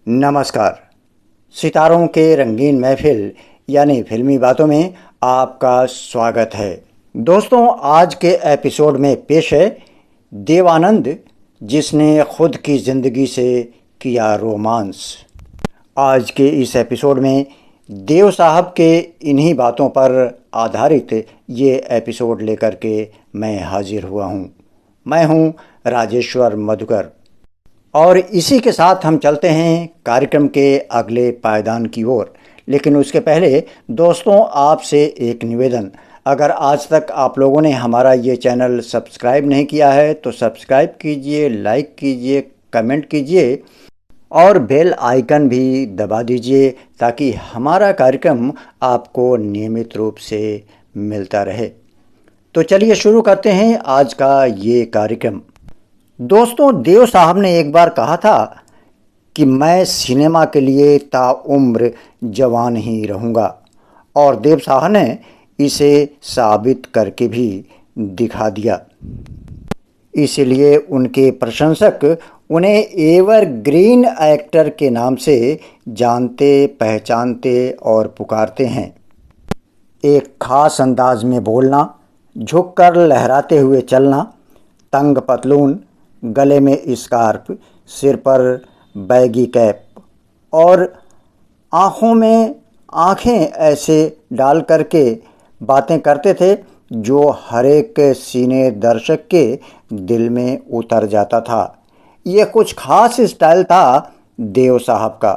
नमस्कार। सितारों के रंगीन महफिल यानी फिल्मी बातों में आपका स्वागत है। दोस्तों, आज के एपिसोड में पेश है देवानंद, जिसने खुद की ज़िंदगी से किया रोमांस। आज के इस एपिसोड में देव साहब के इन्हीं बातों पर आधारित ये एपिसोड लेकर के मैं हाजिर हुआ हूँ। मैं हूँ राजेश्वर मधुकर और इसी के साथ हम चलते हैं कार्यक्रम के अगले पायदान की ओर। लेकिन उसके पहले दोस्तों, आपसे एक निवेदन। अगर आज तक आप लोगों ने हमारा ये चैनल सब्सक्राइब नहीं किया है तो सब्सक्राइब कीजिए, लाइक कीजिए, कमेंट कीजिए और बेल आइकन भी दबा दीजिए ताकि हमारा कार्यक्रम आपको नियमित रूप से मिलता रहे। तो चलिए शुरू करते हैं आज का ये कार्यक्रम। दोस्तों, देव साहब ने एक बार कहा था कि मैं सिनेमा के लिए ताउम्र जवान ही रहूँगा, और देव साहब ने इसे साबित करके भी दिखा दिया। इसलिए उनके प्रशंसक उन्हें एवरग्रीन एक्टर के नाम से जानते, पहचानते और पुकारते हैं। एक खास अंदाज में बोलना, झुककर लहराते हुए चलना, तंग पतलून, गले में स्कार्फ, सिर पर बैगी कैप और आँखों में आँखें ऐसे डाल करके बातें करते थे जो हर एक सीने दर्शक के दिल में उतर जाता था। ये कुछ खास स्टाइल था देव साहब का।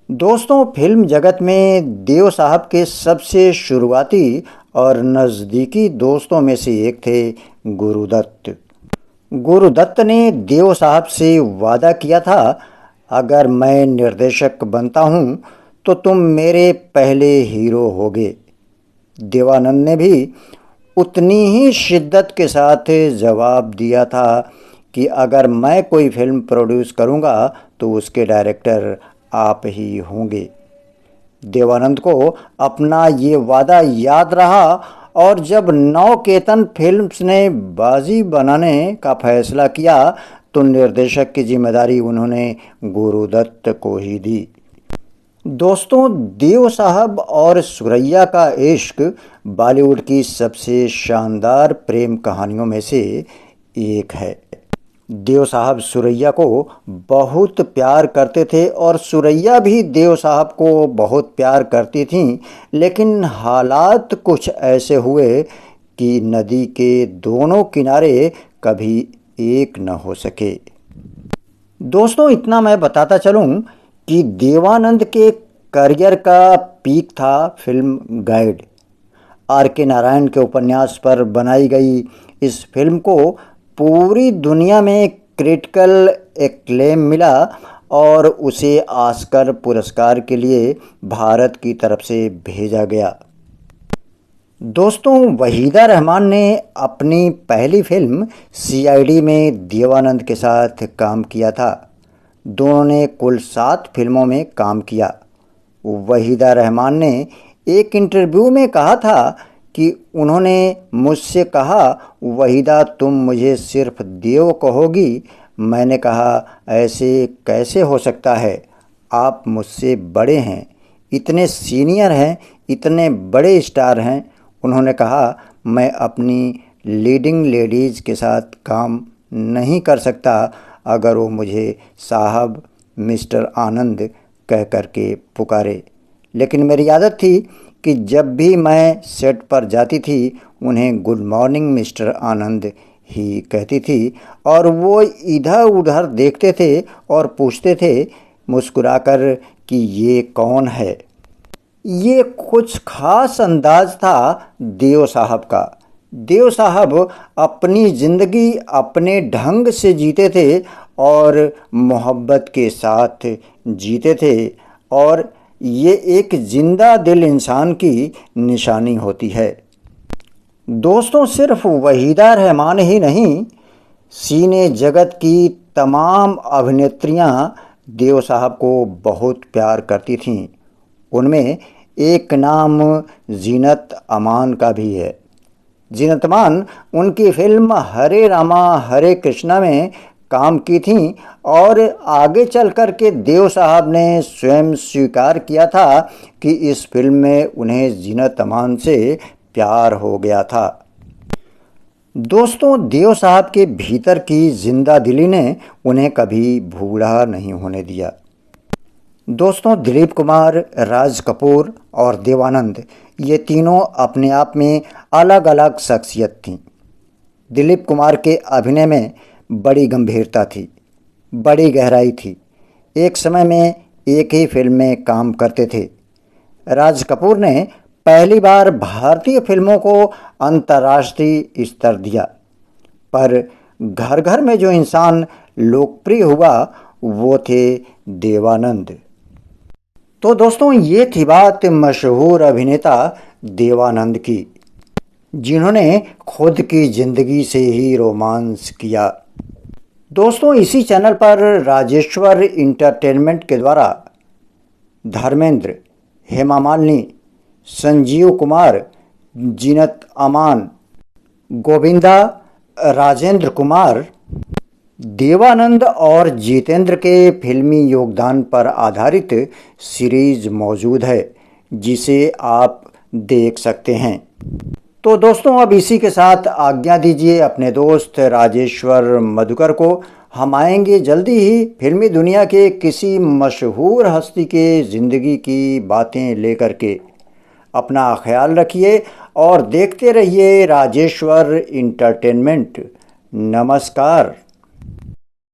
दोस्तों, फिल्म जगत में देव साहब के सबसे शुरुआती और नज़दीकी दोस्तों में से एक थे गुरुदत्त। गुरुदत्त ने देव साहब से वादा किया था, अगर मैं निर्देशक बनता हूँ तो तुम मेरे पहले हीरो होगे। देवानंद ने भी उतनी ही शिद्दत के साथ जवाब दिया था कि अगर मैं कोई फिल्म प्रोड्यूस करूँगा तो उसके डायरेक्टर आप ही होंगे। देवानंद को अपना ये वादा याद रहा और जब नवकेतन फिल्म्स ने बाजी बनाने का फैसला किया तो निर्देशक की जिम्मेदारी उन्होंने गुरुदत्त को ही दी। दोस्तों, देव साहब और सुरैया का इश्क बॉलीवुड की सबसे शानदार प्रेम कहानियों में से एक है। देव साहब सुरैया को बहुत प्यार करते थे और सुरैया भी देव साहब को बहुत प्यार करती थीं, लेकिन हालात कुछ ऐसे हुए कि नदी के दोनों किनारे कभी एक न हो सके। दोस्तों, इतना मैं बताता चलूं कि देवानंद के करियर का पीक था फिल्म गाइड। R.K. नारायण के उपन्यास पर बनाई गई इस फिल्म को पूरी दुनिया में क्रिटिकल एक्लेम मिला और उसे ऑस्कर पुरस्कार के लिए भारत की तरफ से भेजा गया। दोस्तों, वहीदा रहमान ने अपनी पहली फिल्म CID में देवानंद के साथ काम किया था। दोनों ने कुल 7 फिल्मों में काम किया। वहीदा रहमान ने एक इंटरव्यू में कहा था कि उन्होंने मुझसे कहा, वहीदा तुम मुझे सिर्फ देव कहोगी। मैंने कहा, ऐसे कैसे हो सकता है, आप मुझसे बड़े हैं, इतने सीनियर हैं, इतने बड़े स्टार हैं। उन्होंने कहा, मैं अपनी लीडिंग लेडीज़ के साथ काम नहीं कर सकता अगर वो मुझे साहब, मिस्टर आनंद कह करके पुकारे। लेकिन मेरी आदत थी कि जब भी मैं सेट पर जाती थी उन्हें गुड मॉर्निंग मिस्टर आनंद ही कहती थी और वो इधर उधर देखते थे और पूछते थे मुस्कुराकर कि ये कौन है। ये कुछ खास अंदाज था देव साहब का। देव साहब अपनी ज़िंदगी अपने ढंग से जीते थे और मोहब्बत के साथ जीते थे, और ये एक जिंदा दिल इंसान की निशानी होती है। दोस्तों, सिर्फ वहीदा रहमान ही नहीं, सीने जगत की तमाम अभिनेत्रियां देव साहब को बहुत प्यार करती थीं। उनमें एक नाम जीनत अमान का भी है। जीनत अमान उनकी फिल्म हरे रामा हरे कृष्णा में काम की थीं और आगे चल कर के देव साहब ने स्वयं स्वीकार किया था कि इस फिल्म में उन्हें जीनत अमान से प्यार हो गया था। दोस्तों, देव साहब के भीतर की जिंदा दिली ने उन्हें कभी भूला नहीं होने दिया। दोस्तों, दिलीप कुमार, राज कपूर और देवानंद ये तीनों अपने आप में अलग अलग शख्सियत थीं। दिलीप कुमार के अभिनय में बड़ी गंभीरता थी, बड़ी गहराई थी। एक समय में एक ही फिल्म में काम करते थे। राज कपूर ने पहली बार भारतीय फिल्मों को अंतर्राष्ट्रीय स्तर दिया, पर घर घर में जो इंसान लोकप्रिय हुआ वो थे देवानंद। तो दोस्तों, ये थी बात मशहूर अभिनेता देवानंद की, जिन्होंने खुद की जिंदगी से ही रोमांस किया। दोस्तों, इसी चैनल पर राजेश्वर इंटरटेनमेंट के द्वारा धर्मेंद्र, हेमा मालिनी, संजीव कुमार, जीनत अमान, गोविंदा, राजेंद्र कुमार, देवानंद और जितेंद्र के फिल्मी योगदान पर आधारित सीरीज मौजूद है, जिसे आप देख सकते हैं। तो दोस्तों, अब इसी के साथ आज्ञा दीजिए अपने दोस्त राजेश्वर मधुकर को। हम आएंगे जल्दी ही फिल्मी दुनिया के किसी मशहूर हस्ती के ज़िंदगी की बातें लेकर के। अपना ख्याल रखिए और देखते रहिए राजेश्वर इंटरटेनमेंट। नमस्कार।